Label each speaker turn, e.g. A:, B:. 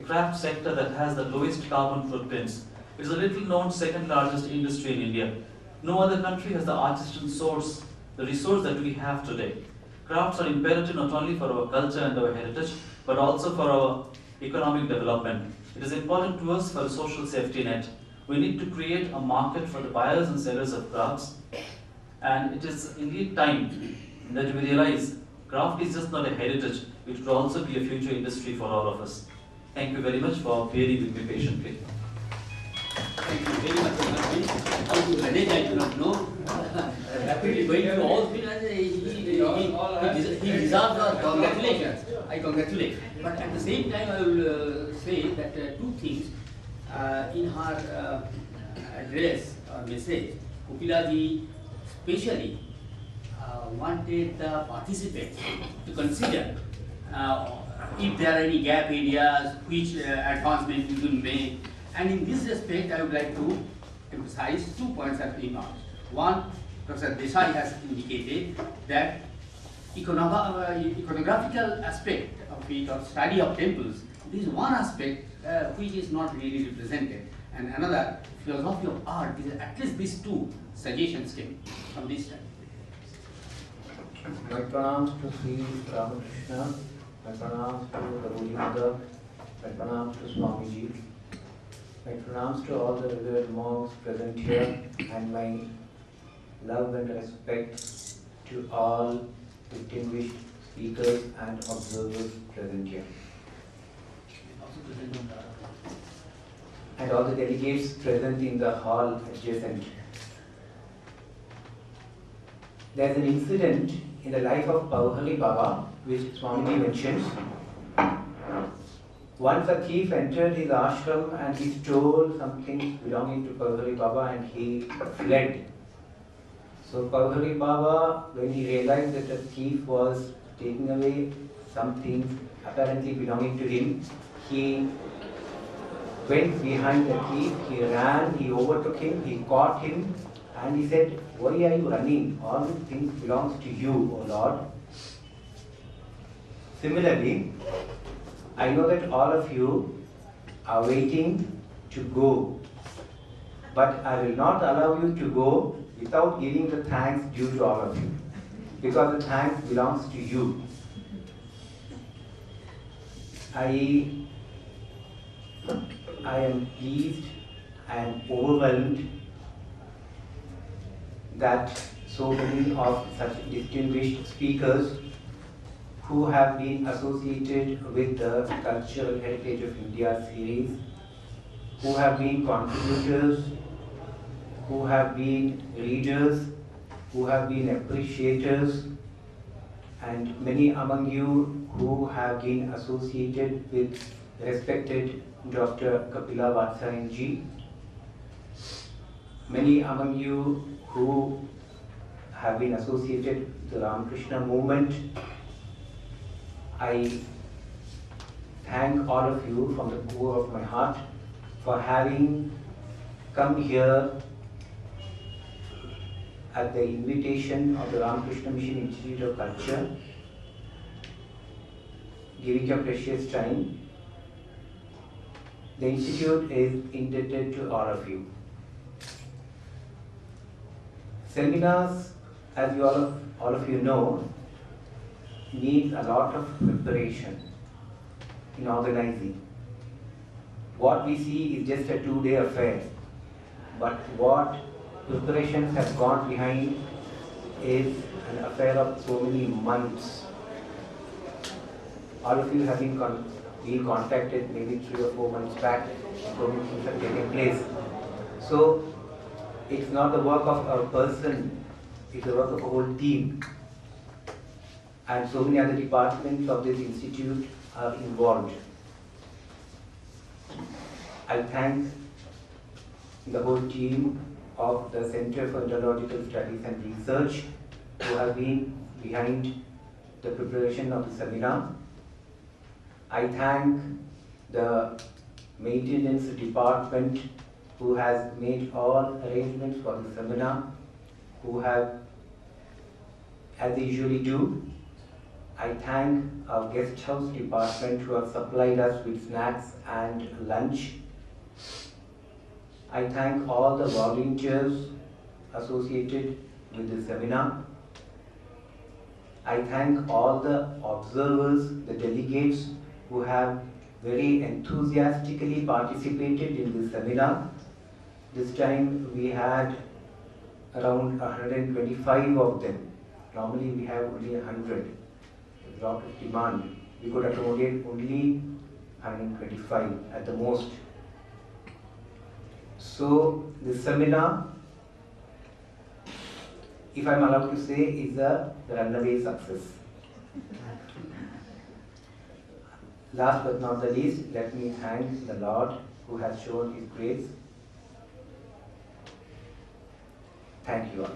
A: craft sector that has the lowest carbon footprints. It is a little known second largest industry in India. No other country has the artisan source, the resource that we have today. Crafts are imperative not only for our culture and our heritage, but also for our economic development. It is important to us for a social safety net. We need to create a market for the buyers and sellers of crafts, and it is indeed time that we realize craft is just not a heritage, it would also be a future industry for all of us. Thank you very much for bearing with me patiently.
B: Thank you very much, Ramesh. How to manage, I do not know. Rapidly going through all he deserves our congratulations. I congratulate. But at the same time, I will say that two things. In her address or message, Kokilaji specially wanted the participants to consider if there are any gap areas, which advancement we will make. And in this respect, I would like to emphasize 2 points that came out. One, Professor Desai has indicated that iconographical aspect of it, or study of temples, this is one aspect which is not really represented. And another, philosophy of art, at least these two suggestions came from this time.
C: My pranams to Sri Ramakrishna, my pranams to the Holy Mother, my pranams to Swamiji, my pranams to all the revered monks present here, and my love and respect to all distinguished speakers and observers present here. And all the delegates present in the hall adjacent. There's an incident in the life of Pauhali Baba, which Swamiji mentions. Once a thief entered his ashram and he stole some things belonging to Pauhali Baba and he fled. So Pauhali Baba, when he realized that the thief was taking away some things apparently belonging to him, he went behind the thief, he ran, he overtook him, he caught him, and he said, "Why are you running? All these things belongs to you, O Lord." Similarly, I know that all of you are waiting to go, but I will not allow you to go without giving the thanks due to all of you, because the thanks belongs to you. I am pleased and overwhelmed that so many of such distinguished speakers who have been associated with the Cultural Heritage of India series, who have been contributors, who have been readers, who have been appreciators, and many among you who have been associated with respected Dr. Kapila Vatsyayan ji, many among you who have been associated with the Ramakrishna movement. I thank all of you from the core of my heart for having come here at the invitation of the Ramakrishna Mission Institute of Culture, giving your precious time. The Institute is indebted to all of you. Seminars, as all of you know, needs a lot of preparation in organizing. What we see is just a 2-day affair, but what preparations have gone behind is an affair of so many months. All of you have been contacted maybe 3 or 4 months back, so many things have taken place. So it's not the work of a person, it's the work of a whole team. And so many other departments of this institute are involved. I thank the whole team of the Center for Indological Studies and Research who have been behind the preparation of the seminar. I thank the maintenance department who has made all arrangements for the seminar, who have, as they usually do, I thank our guest house department who have supplied us with snacks and lunch. I thank all the volunteers associated with the seminar. I thank all the observers, the delegates who have very enthusiastically participated in this seminar. This time we had around 125 of them. Normally we have only 100. A lot of demand. We could accommodate only 125 at the most. So this seminar, if I'm allowed to say, is a runaway success. Last but not the least, let me thank the Lord who has shown His grace. Thank you all.